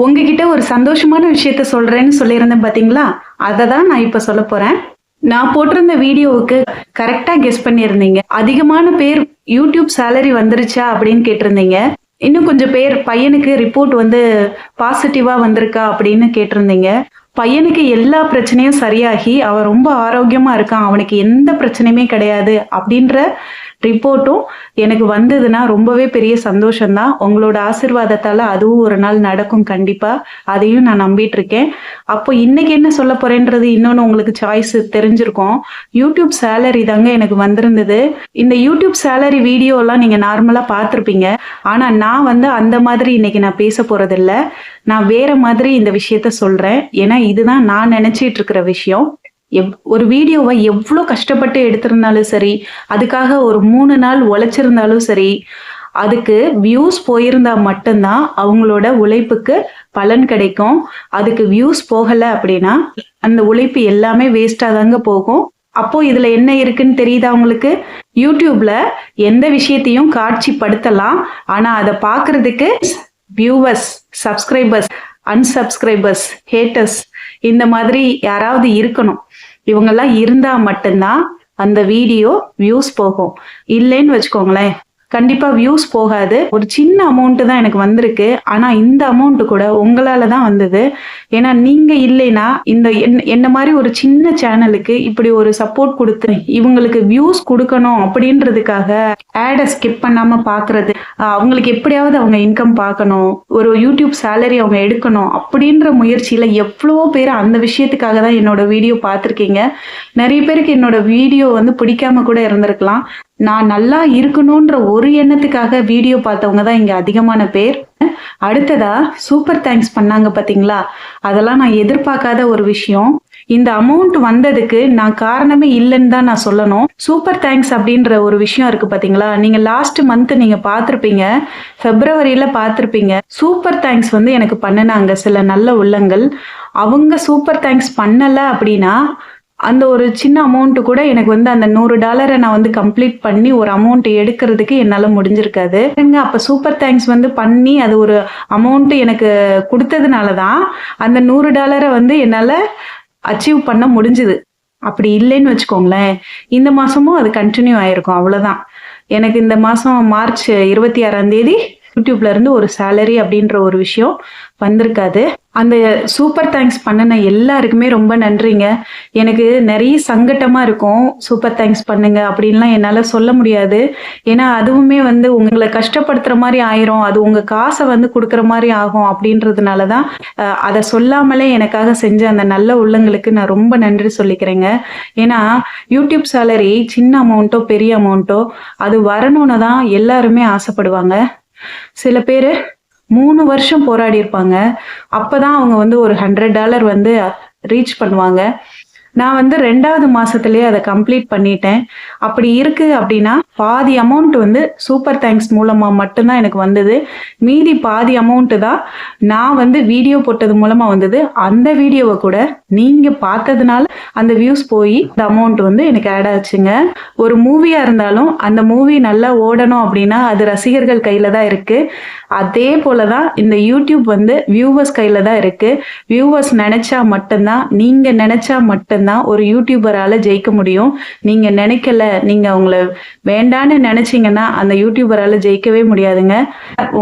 உங்ககிட்ட ஒரு சந்தோஷமான விஷயத்த சொல்றேன்னு சொல்லியிருந்தேன் பாத்தீங்களா? அத தான் நான் இப்ப சொல்லப் போறேன். நான் போட்டிருந்த வீடியோவுக்கு கரெக்ட்டா கெஸ் பண்ணியிருந்தீங்க. அதிகமான பேர் யூடியூப் சேலரி வந்துருச்சா அப்படின்னு கேட்டிருந்தீங்க. இன்னும் கொஞ்சம் பேர் பையனுக்கு ரிப்போர்ட் வந்து பாசிட்டிவா வந்திருக்கா அப்படின்னு கேட்டிருந்தீங்க. பையனுக்கு எல்லா பிரச்சனையும் சரியாகி அவன் ரொம்ப ஆரோக்கியமா இருக்கான். அவனுக்கு எந்த பிரச்சனையுமே கிடையாது அப்படின்ற ரிப்போர்ட்டும் எனக்கு வந்ததுன்னா ரொம்பவே பெரிய சந்தோஷம் தான். உங்களோட ஆசீர்வாதத்தால அதுவும் ஒரு நாள் நடக்கும் கண்டிப்பா. அதையும் நான் நம்பிட்டு இருக்கேன். அப்போ இன்னைக்கு என்ன சொல்ல போறேன்றது இன்னொன்னு உங்களுக்கு சாய்ஸ் தெரிஞ்சிருக்கும். யூடியூப் சேலரி தாங்க எனக்கு வந்திருந்தது. இந்த யூடியூப் சேலரி வீடியோ எல்லாம் நீங்க நார்மலா பார்த்திருப்பீங்க. ஆனா நான் வந்து அந்த மாதிரி இன்னைக்கு நான் பேச போறதில்ல. நான் வேற மாதிரி இந்த விஷயத்த சொல்றேன். ஏன்னா இதுதான் நான் நினைச்சிட்டு இருக்கிற விஷயம். ஒரு வீடியோவை எவ்வளோ கஷ்டப்பட்டு எடுத்திருந்தாலும் சரி, அதுக்காக ஒரு 3 நாள் உழைச்சிருந்தாலும் சரி, அதுக்கு வியூஸ் போயிருந்தா மட்டும்தான் அவங்களோட உழைப்புக்கு பலன் கிடைக்கும். அதுக்கு வியூஸ் போகல அப்படின்னா அந்த உழைப்பு எல்லாமே வேஸ்டா தாங்க போகும். அப்போ இதுல என்ன இருக்குன்னு தெரியுதா உங்களுக்கு? யூடியூப்ல எந்த விஷயத்தையும் காட்சிப்படுத்தலாம். ஆனா அதை பார்க்கிறதுக்கு வியூவர்ஸ், சப்ஸ்கிரைபர்ஸ், அன்சப்ஸ்கிரைபர்ஸ், ஹேட்டர்ஸ் இந்த மாதிரி யாராவது இருக்கணும். இவங்கெல்லாம் இருந்தா மட்டும்தான் அந்த வீடியோ வியூஸ் போகும். இல்லைன்னு வச்சுக்கோங்களேன், கண்டிப்பா வியூஸ் போகாது. ஒரு சின்ன அமௌண்ட் தான் எனக்கு வந்திருக்கு. ஆனா இந்த அமௌண்ட் கூட உங்களால தான் வந்தது. ஏன்னா நீங்க இல்லைன்னா இந்த என்ன மாதிரி ஒரு சின்ன சேனலுக்கு இப்படி ஒரு சப்போர்ட் கொடுத்து இவங்களுக்கு வியூஸ் கொடுக்கணும் அப்படின்றதுக்காக ஆடை ஸ்கிப் பண்ணாம பாக்குறது, அவங்களுக்கு எப்படியாவது அவங்க இன்கம் பார்க்கணும், ஒரு யூடியூப் சேலரி அவங்க எடுக்கணும் அப்படின்ற முயற்சியில எவ்வளவோ பேர் அந்த விஷயத்துக்காக தான் என்னோட வீடியோ பார்த்துருக்கீங்க. நிறைய பேருக்கு என்னோட வீடியோ வந்து பிடிக்காம கூட இருந்திருக்கலாம். நான் நல்லா இருக்கணும்ன்ற ஒரு எண்ணத்துக்காக வீடியோ பார்த்தவங்க தான் இங்க அதிகமான பேர். அடுத்ததா சூப்பர் தேங்க்ஸ் பண்ணாங்க பாத்தீங்களா? அதெல்லாம் நான் எதிர்பார்க்காத ஒரு விஷயம். இந்த அமௌண்ட் வந்ததுக்கு நான் காரணமே இல்லைன்னு தான் நான் சொல்லணும். சூப்பர் தேங்க்ஸ் அப்படின்ற ஒரு விஷயம் இருக்கு பாத்தீங்களா? நீங்க லாஸ்ட் மந்த் நீங்க பார்த்திருப்பீங்க, பிப்ரவரியில பார்த்திருப்பீங்க. சூப்பர் தேங்க்ஸ் வந்து எனக்கு பண்ணினாங்க சில நல்ல உள்ளங்கள். அவங்க சூப்பர் தேங்க்ஸ் பண்ணல அப்படின்னா அந்த ஒரு சின்ன அமௌண்ட் கூட எனக்கு வந்து அந்த $100 நான் வந்து கம்ப்ளீட் பண்ணி ஒரு அமௌண்ட் எடுக்கிறதுக்கு என்னால முடிஞ்சிருக்காது. அப்ப சூப்பர் தேங்க்ஸ் வந்து பண்ணி அது ஒரு அமௌண்ட் எனக்கு கொடுத்ததுனாலதான் அந்த $100 வந்து என்னால அச்சீவ் பண்ண முடிஞ்சுது. அப்படி இல்லைன்னு வச்சுக்கோங்களேன், இந்த மாசமும் அது கண்டினியூ ஆயிருக்கும். அவ்வளவுதான். எனக்கு இந்த மாசம் மார்ச் 26 யூடியூப்ல இருந்து ஒரு சேலரி அப்படின்ற ஒரு விஷயம் வந்திருக்காது. அந்த சூப்பர் தேங்க்ஸ் பண்ணின எல்லாருக்குமே ரொம்ப நன்றிங்க. எனக்கு நிறைய சங்கட்டமா இருக்கும். சூப்பர் தேங்க்ஸ் பண்ணுங்க அப்படின்லாம் என்னால சொல்ல முடியாது. ஏன்னா அதுவுமே வந்து உங்களை கஷ்டப்படுத்துற மாதிரி ஆயிரும், அது உங்க காசை வந்து கொடுக்குற மாதிரி ஆகும் அப்படின்றதுனாலதான் அதை சொல்லாமலே எனக்காக செஞ்ச அந்த நல்ல உள்ளங்களுக்கு நான் ரொம்ப நன்றி சொல்லிக்கிறேங்க. ஏன்னா யூடியூப் சேலரி சின்ன அமௌண்ட்டோ பெரிய அமௌண்ட்டோ அது வரணும்னு தான் எல்லாருமே ஆசைப்படுவாங்க. சில பேரு 3 வருஷம் போராடி இருப்பாங்க. அப்பதான் அவங்க வந்து ஒரு $100 வந்து ரீச் பண்ணுவாங்க. நான் வந்து 2வது மாசத்திலேயே அதை கம்ப்ளீட் பண்ணிட்டேன். அப்படி இருக்கு அப்படின்னா பாதி அமௌண்ட் வந்து சூப்பர் தேங்க்ஸ் மூலமா மட்டும்தான் எனக்கு வந்தது. மீதி பாதி அமௌண்ட் தான் நான் வந்து வீடியோ போட்டது மூலமா வந்தது. அந்த வீடியோவை கூட நீங்க பார்த்ததுனால அந்த வியூஸ் போய் அந்த அமௌண்ட் வந்து எனக்கு ஆட் ஆச்சுங்க. ஒரு மூவியா இருந்தாலும் அந்த மூவி நல்லா ஓடணும் அப்படின்னா அது ரசிகர்கள் கையில தான் இருக்கு. அதே போலதான் இந்த யூடியூப் வந்து வியூவர்ஸ் கையில தான் இருக்கு. வியூவர்ஸ் நினைச்சா மட்டும்தான், நீங்க நினைச்சா மட்டும்தான் ஒரு யூடியூபரால ஜெயிக்க முடியும். நீங்க நினைக்கல, நீங்க அவங்கள வேண்டான்னு நினைச்சீங்கன்னா அந்த யூடியூபரால ஜெயிக்கவே முடியாதுங்க.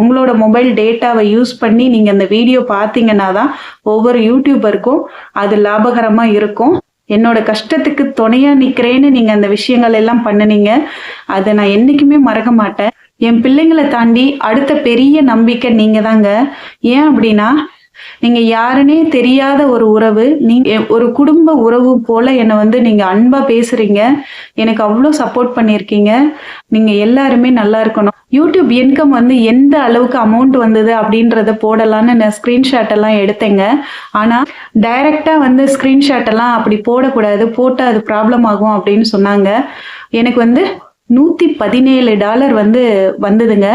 உங்களோட மொபைல் டேட்டாவை யூஸ் பண்ணி நீங்க அந்த வீடியோ பார்த்தீங்கன்னா தான் ஒவ்வொரு யூடியூபருக்கும் அது லாபகரமா இருக்கும். என்னோட கஷ்டத்துக்கு துணையா நிக்கிறேன்னு நீங்க அந்த விஷயங்கள் எல்லாம் பண்ணுனீங்க. அதை நான் என்னைக்குமே மறக்க மாட்டேன். என் பிள்ளைங்களை தாண்டி அடுத்த பெரிய நம்பிக்கை நீங்க தாங்க. ஏன் அப்படின்னா நீங்க யாருன்னே தெரியாத ஒரு உறவு, நீங்க ஒரு குடும்ப உறவு போல என்னை வந்து நீங்க அன்பா பேசுறீங்க. எனக்கு அவ்வளோ சப்போர்ட் பண்ணியிருக்கீங்க. நீங்க எல்லாருமே நல்லா இருக்கணும். யூடியூப் இன்கம் வந்து எந்த அளவுக்கு அமௌண்ட் வந்தது அப்படின்றத போடலான்னு நான் ஸ்கிரீன்ஷாட் எல்லாம் எடுத்தேங்க. ஆனா டைரக்டா வந்து ஸ்கிரீன்ஷாட் எல்லாம் அப்படி போடக்கூடாது, போட்டா அது ப்ராப்ளம் ஆகும் அப்படின்னு சொன்னாங்க. எனக்கு வந்து $117 வந்து வந்ததுங்க.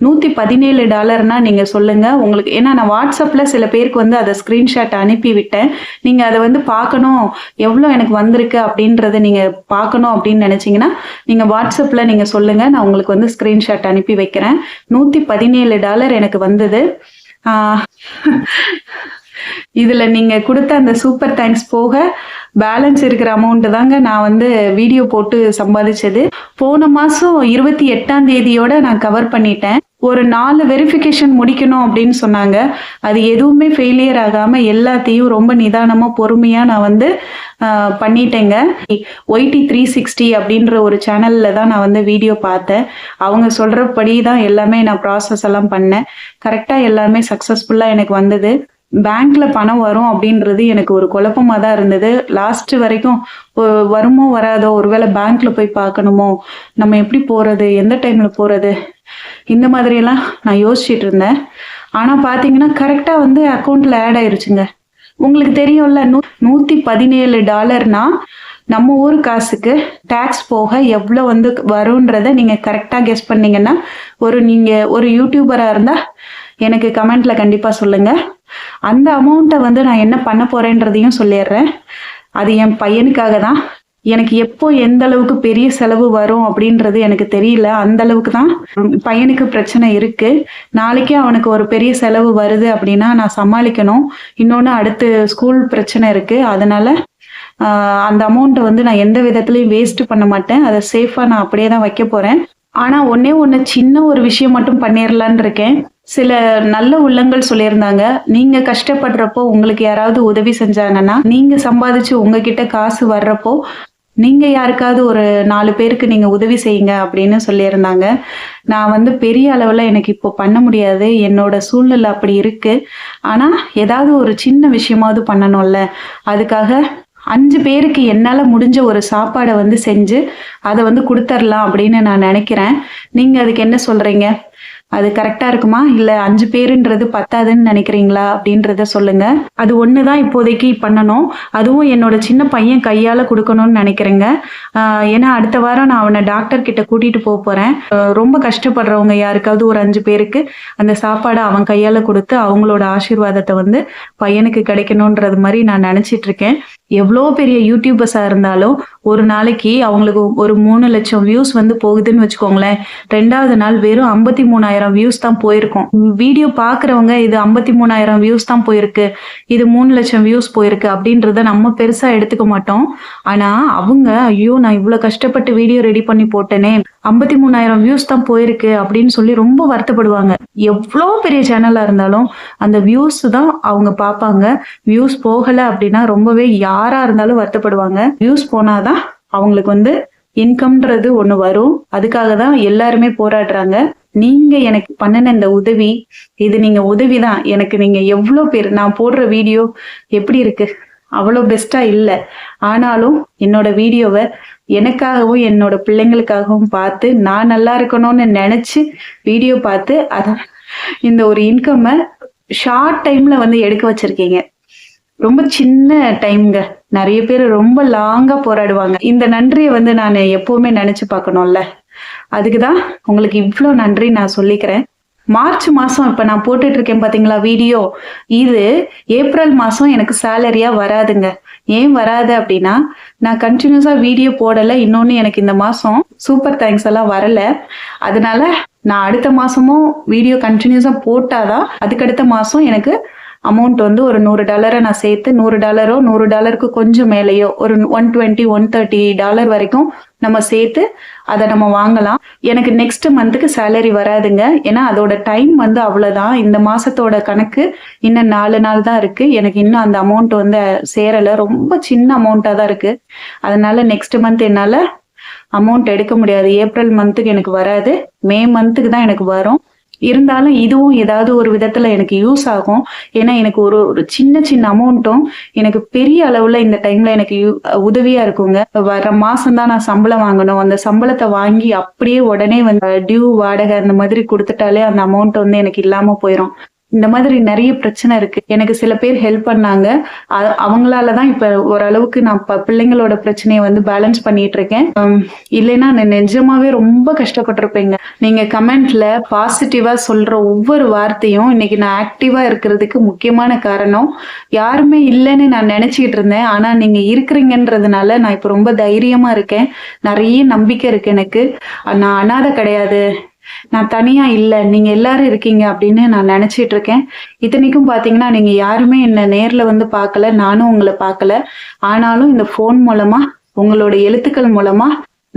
$117 நீங்க சொல்லுங்க உங்களுக்கு. ஏன்னா நான் வாட்ஸ்அப்ல சில பேருக்கு வந்து அதை ஸ்கிரீன்ஷாட் அனுப்பி விட்டேன். நீங்க அதை வந்து பார்க்கணும், எவ்வளோ எனக்கு வந்திருக்கு அப்படின்றத நீங்க பார்க்கணும் அப்படின்னு நினைச்சீங்கன்னா நீங்க வாட்ஸ்அப்ல நீங்க சொல்லுங்க, நான் உங்களுக்கு வந்து ஸ்கிரீன்ஷாட் அனுப்பி வைக்கிறேன். $117 எனக்கு வந்தது. இதுல நீங்க கொடுத்த அந்த சூப்பர் தேங்க்ஸ் போக பேலன்ஸ் இருக்கிற அமௌண்ட் தாங்க நான் வந்து வீடியோ போட்டு சம்பாதிச்சது. போன மாசம் 28ஆம் தேதியோட நான் கவர் பண்ணிட்டேன். ஒரு 4 வெரிஃபிகேஷன் முடிக்கணும் அப்படின்னு சொன்னாங்க. அது எதுவுமே ஃபெயிலியர் ஆகாம எல்லாத்தையும் ரொம்ப நிதானமா பொறுமையா நான் வந்து பண்ணிட்டேங்க. ஒய்டி 360 அப்படின்ற ஒரு சேனல்ல தான் நான் வந்து வீடியோ பார்த்தேன். அவங்க சொல்றபடி தான் எல்லாமே நான் ப்ராசஸ் எல்லாம் பண்ணேன். கரெக்டா எல்லாமே சக்சஸ்ஃபுல்லா எனக்கு வந்தது. பேங்க்ல பணம் வரும் அப்படின்றது எனக்கு ஒரு குழப்பமா தான் இருந்தது. லாஸ்ட் வரைக்கும் வருமோ வராதோ, ஒருவேளை பேங்க்ல போய் பார்க்கணுமோ, நம்ம எப்படி போறது, எந்த டைம்ல போறது, இந்த மாதிரி எல்லாம் நான் யோசிச்சுட்டு இருந்தேன். ஆனா பாத்தீங்கன்னா கரெக்டா வந்து அக்கௌண்ட்ல ஆட் ஆயிருச்சுங்க. உங்களுக்கு தெரியும்ல, $117 நம்ம ஊர் காசுக்கு டாக்ஸ் போக எவ்வளோ வந்து வரும்ன்றத நீங்க கரெக்டா கெஸ் பண்ணீங்கன்னா, நீங்க ஒரு யூடியூபரா இருந்தா எனக்கு கமெண்ட்ல கண்டிப்பா சொல்லுங்க. அந்த அமௌண்ட்டை வந்து நான் என்ன பண்ண போறேன்றதையும் சொல்லிடுறேன். அது என் பையனுக்காக தான். எனக்கு எப்போ எந்த அளவுக்கு பெரிய செலவு வரும் அப்படின்றது எனக்கு தெரியல. அந்த அளவுக்கு தான் பையனுக்கு பிரச்சனை இருக்கு. நாளைக்கே அவனுக்கு ஒரு பெரிய செலவு வருது அப்படின்னா நான் சமாளிக்கணும். இன்னொன்று அடுத்து ஸ்கூல் பிரச்சனை இருக்கு. அதனால அந்த அமௌண்ட்டை வந்து நான் எந்த விதத்துலையும் வேஸ்ட் பண்ண மாட்டேன். அதை சேஃபா நான் அப்படியே தான் வைக்க போறேன். ஆனா ஒண்ணு சின்ன ஒரு விஷயம் மட்டும் பண்ணிடலான்னு இருக்கேன். சில நல்ல உள்ளங்கள் சொல்லியிருந்தாங்க, நீங்க கஷ்டப்படுறப்போ உங்களுக்கு யாராவது உதவி செஞ்சாங்கன்னா, நீங்க சம்பாதிச்சு உங்ககிட்ட காசு வர்றப்போ நீங்க யாருக்காவது ஒரு 4 பேருக்கு நீங்க உதவி செய்யுங்க அப்படின்னு சொல்லியிருந்தாங்க. நான் வந்து பெரிய அளவுல எனக்கு இப்போ பண்ண முடியாது. என்னோட சூழ்நிலை அப்படி இருக்கு. ஆனா ஏதாவது ஒரு சின்ன விஷயமாவது பண்ணணும்ல. அதுக்காக 5 பேருக்கு என்னால முடிஞ்ச ஒரு சாப்பாடை வந்து செஞ்சு அதை வந்து கொடுத்துடலாம் அப்படின்னு நான் நினைக்கிறேன். நீங்க அதுக்கு என்ன சொல்றீங்க? அது கரெக்டா இருக்குமா, இல்ல 5 பேருன்றது பத்தாதுன்னு நினைக்கிறீங்களா அப்படின்றத சொல்லுங்க. அது ஒண்ணுதான் இப்போதைக்கு பண்ணணும். அதுவும் என்னோட சின்ன பையன் கையால கொடுக்கணும்னு நினைக்கிறேங்க. ஏன்னா அடுத்த வாரம் நான் அவனை டாக்டர் கிட்ட கூட்டிட்டு போறேன். ரொம்ப கஷ்டப்படுறவங்க யாருக்காவது ஒரு 5 பேருக்கு அந்த சாப்பாடை அவன் கையால கொடுத்து அவங்களோட ஆசீர்வாதத்தை வந்து பையனுக்கு கிடைக்கணும்ன்றது மாதிரி நான் நினைச்சிட்டு இருக்கேன். எவ்வளோ பெரிய யூடியூபர்ஸா இருந்தாலும் ஒரு நாளைக்கு அவங்களுக்கு ஒரு 3 லட்சம் வியூஸ் வந்து போகுதுன்னு வச்சுக்கோங்களேன். 2வது நாள் வெறும் 53,000 வியூஸ் தான் போயிருக்கும். வீடியோ பாக்குறவங்க இது 53,000 வியூஸ் தான் போயிருக்கு, இது 3 லட்சம் வியூஸ் போயிருக்கு அப்படின்றத நம்ம பெருசா எடுத்துக்க மாட்டோம். ஆனா அவங்க ஐயோ நான் இவ்வளவு கஷ்டப்பட்டு வீடியோ ரெடி பண்ணி போட்டேனே, 53,000 வியூஸ் தான் போயிருக்கு அப்படின்னு சொல்லி ரொம்ப வருத்தப்படுவாங்க. எவ்வளோ பெரிய சேனலா இருந்தாலும் அந்த வியூஸ் தான் அவங்க பார்ப்பாங்க. வியூஸ் போகல அப்படின்னா ரொம்பவே யாரா இருந்தாலும் வருத்தப்படுவாங்க. வியூஸ் போனாதான் அவங்களுக்கு வந்து இன்கம்ன்றது ஒண்ணு வரும். அதுக்காக தான் எல்லாருமே போராடுறாங்க. நீங்க எனக்கு பண்ணின இந்த உதவி, இது நீங்க உதவிதான் எனக்கு. நீங்க எவ்வளவு பேர் நான் போடுற வீடியோ எப்படி இருக்கு, அவ்வளோ பெஸ்டா இல்ல. ஆனாலும் என்னோட வீடியோவை எனக்காகவும் என்னோட பிள்ளைங்களுக்காகவும் பார்த்து நான் நல்லா இருக்கணும்னு நினைச்சு வீடியோ பார்த்து இந்த ஒரு இன்கம்மை ஷார்ட் டைம்ல வந்து எடுக்க வச்சிருக்கீங்க. ரொம்ப சின்ன டைம்ங்க. நிறைய பேர் ரொம்ப லாங்கா போராடுவாங்க. இந்த நன்றியை வந்து நான் எப்பவுமே நினைச்சு பார்க்கணும்ல. அதுக்குதான் உங்களுக்கு இவ்வளோ நன்றி நான் சொல்லிக்கிறேன். மார்ச் மாசம் இப்ப நான் போட்டுட்டு இருக்கேன் பாத்தீங்களா வீடியோ, இது ஏப்ரல் மாசம் எனக்கு சேலரியா வராதுங்க. ஏன் வராது அப்படின்னா நான் கண்டினியூஸா வீடியோ போடல. இன்னொன்னு எனக்கு இந்த மாசம் சூப்பர் தேங்க்ஸ் எல்லாம் வரல. அதனால நான் அடுத்த மாசமும் வீடியோ கண்டினியூஸா போட்டாதான் அதுக்கடுத்த மாசம் எனக்கு அமௌண்ட் வந்து ஒரு $100 நான் சேர்த்து $100 கொஞ்சம் மேலேயோ ஒரு $120 $130 வரைக்கும் நம்ம சேர்த்து அதை நம்ம வாங்கலாம். எனக்கு நெக்ஸ்ட் மந்த்துக்கு சேலரி வராதுங்க. ஏன்னா அதோட டைம் வந்து அவ்வளவுதான். இந்த மாசத்தோட கணக்கு இன்னும் 4 நாள் தான் இருக்கு. எனக்கு இன்னும் அந்த அமௌண்ட் வந்து சேரல. ரொம்ப சின்ன அமௌண்டா தான் இருக்கு. அதனால நெக்ஸ்ட் மந்த் என்னால அமௌண்ட் எடுக்க முடியாது. ஏப்ரல் மந்த்துக்கு எனக்கு வராது, மே மந்த்துக்கு தான் எனக்கு வரும். இருந்தாலும் இதுவும் ஏதாவது ஒரு விதத்துல எனக்கு யூஸ் ஆகும். ஏன்னா எனக்கு ஒரு சின்ன சின்ன அமௌண்ட்டும் எனக்கு பெரிய அளவுல இந்த டைம்ல எனக்கு உதவியா இருக்குங்க. வர மாசம் தான் நான் சம்பளம் வாங்கணும். அந்த சம்பளத்தை வாங்கி அப்படியே உடனே வந்து டியூ வாடகை அந்த மாதிரி கொடுத்துட்டாலே அந்த அமௌண்ட் வந்து எனக்கு இல்லாம போயிடும். இந்த மாதிரி நிறைய பிரச்சனை இருக்கு. எனக்கு சில பேர் ஹெல்ப் பண்ணாங்க. அவங்களாலதான் இப்ப ஓரளவுக்கு நான் பிள்ளைங்களோட பிரச்சனையை வந்து பேலன்ஸ் பண்ணிட்டு இருக்கேன். இல்லைன்னா நான் நிஜமாவே ரொம்ப கஷ்டப்பட்டிருப்பேங்க. நீங்க கமெண்ட்ல பாசிட்டிவா சொல்ற ஒவ்வொரு வார்த்தையும் இன்னைக்கு நான் ஆக்டிவா இருக்கிறதுக்கு முக்கியமான காரணம். யாருமே இல்லைன்னு நான் நினைச்சுக்கிட்டு இருந்தேன். ஆனா நீங்க இருக்கிறீங்கன்றதுனால நான் இப்ப ரொம்ப தைரியமா இருக்கேன். நிறைய நம்பிக்கை இருக்கு எனக்கு. நான் அனாதை கிடையாது, நான் தனியா இல்ல. நீங்க எல்லாரும் இருக்கீங்க அப்படின்னு நான் நினைச்சிட்டு இருக்கேன். இத்தனைக்கும் பார்த்தீங்கன்னா, நீங்க யாருமே என்ன நேர்ல வந்து பார்க்கல. நானும் உங்கள பார்க்கல. ஆனாலும் இந்த ஃபோன் மூலமா, உங்களோட எழுத்துக்கள் மூலமா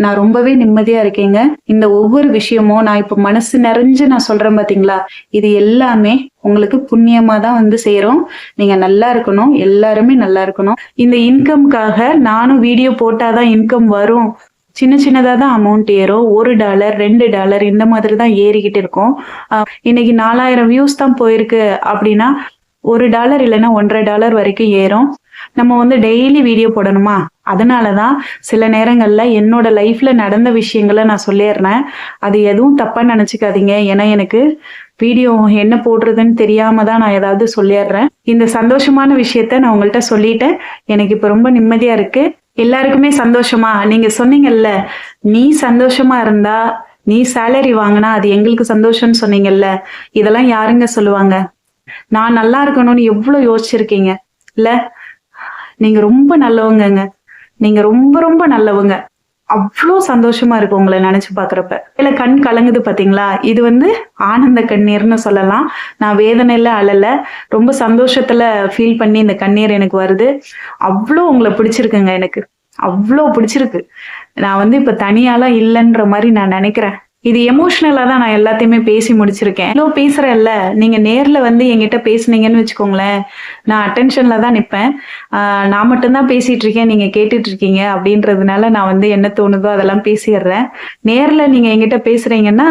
நான் ரொம்பவே நிம்மதியா இருக்கேங்க. இந்த ஒவ்வொரு விஷயமும் நான் இப்ப மனசு நிறைஞ்சு நான் சொல்றேன் பார்த்தீங்களா? இது எல்லாமே உங்களுக்கு புண்ணியமா தான் வந்து சேரும். நீங்க நல்லா இருக்கணும். எல்லாருமே நல்லா இருக்கணும். இந்த இன்கம்க்காக நானும் வீடியோ போட்டா தான் இன்கம் வரும். சின்ன சின்னதா தான் அமௌண்ட் ஏறும். $1 $2 இந்த மாதிரி தான் ஏறிக்கிட்டு இருக்கும். இன்னைக்கு 4000 வியூஸ் தான் போயிருக்கு அப்படின்னா $1 இல்லைன்னா $1.50 வரைக்கும் ஏறும். நம்ம வந்து டெய்லி வீடியோ போடணுமா? அதனாலதான் சில நேரங்கள்ல என்னோட லைஃப்ல நடந்த விஷயங்களை நான் சொல்லிடுறேன். அது எதுவும் தப்பா நினைச்சுக்காதீங்க. ஏன்னா எனக்கு வீடியோ என்ன போடுறதுன்னு தெரியாம தான் நான் ஏதாவது சொல்லிடுறேன். இந்த சந்தோஷமான விஷயத்த நான் உங்கள்கிட்ட சொல்லிட்டேன். எனக்கு இப்ப ரொம்ப நிம்மதியா இருக்கு. எல்லாருக்குமே சந்தோஷமா? நீங்க சொன்னீங்கல்ல, நீ சந்தோஷமா இருந்தா, நீ சேலரி வாங்கினா அது எங்களுக்கு சந்தோஷம்னு சொன்னீங்கல்ல, இதெல்லாம் யாருங்க சொல்லுவாங்க? நான் நல்லா இருக்கணும்னு எவ்வளவு யோசிச்சிருக்கீங்க இல்ல? நீங்க ரொம்ப நல்லவங்கங்க. நீங்க ரொம்ப ரொம்ப நல்லவங்க. அவ்வளோ சந்தோஷமா இருக்கு உங்களை நினைச்சு பாக்குறப்ப. இல்ல கண் கலங்குது பாத்தீங்களா? இது வந்து ஆனந்த கண்ணீர்னு சொல்லலாம். நான் வேதனையில அழல, ரொம்ப சந்தோஷத்துல ஃபீல் பண்ணி இந்த கண்ணீர் எனக்கு வருது. அவ்வளோ உங்களை பிடிச்சிருக்குங்க எனக்கு. அவ்வளோ பிடிச்சிருக்கு. நான் வந்து இப்ப தனியாலாம் இல்லைன்ற மாதிரி நான் நினைக்கிறேன். இது எமோஷனலா தான் நான் எல்லாத்தையுமே பேசி முடிச்சிருக்கேன். இவ்வளோ பேசுறேன்ல, நீங்க நேர்ல வந்து என்கிட்ட பேசுனீங்கன்னு வச்சுக்கோங்களேன், நான் அட்டென்ஷன்ல தான் நிப்பேன். நான் மட்டும்தான் பேசிட்டு இருக்கேன், நீங்க கேட்டுட்டு இருக்கீங்க அப்படின்றதுனால நான் வந்து என்ன தோணுதோ அதெல்லாம் பேசிடுறேன். நேர்ல நீங்க என்கிட்ட பேசுறீங்கன்னா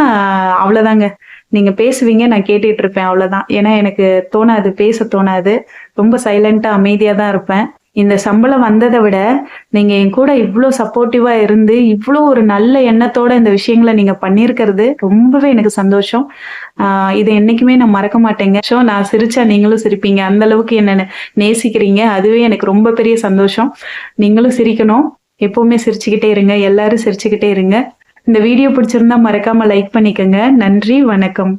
அவ்வளவுதாங்க. நீங்க பேசுவீங்க, நான் கேட்டுட்டு இருப்பேன், அவ்வளவுதான். ஏன்னா எனக்கு தோணாது, பேச தோணாது. ரொம்ப சைலண்டா அமைதியா தான் இருப்பேன். இந்த சம்பளம் வந்ததை விட நீங்க என் கூட இவ்வளோ சப்போர்ட்டிவா இருந்து இவ்வளோ ஒரு நல்ல எண்ணத்தோட இந்த விஷயங்களை நீங்க பண்ணியிருக்கிறது ரொம்பவே எனக்கு சந்தோஷம். இதை என்னைக்குமே நான் மறக்க மாட்டேங்க. ஸோ நான் சிரிச்சா நீங்களும் சிரிப்பீங்க. அந்த அளவுக்கு என்ன நேசிக்கிறீங்க. அதுவே எனக்கு ரொம்ப பெரிய சந்தோஷம். நீங்களும் சிரிக்கணும். எப்பவுமே சிரிச்சுக்கிட்டே இருங்க. எல்லாரும் சிரிச்சுக்கிட்டே இருங்க. இந்த வீடியோ பிடிச்சிருந்தா மறக்காம லைக் பண்ணிக்கோங்க. நன்றி, வணக்கம்.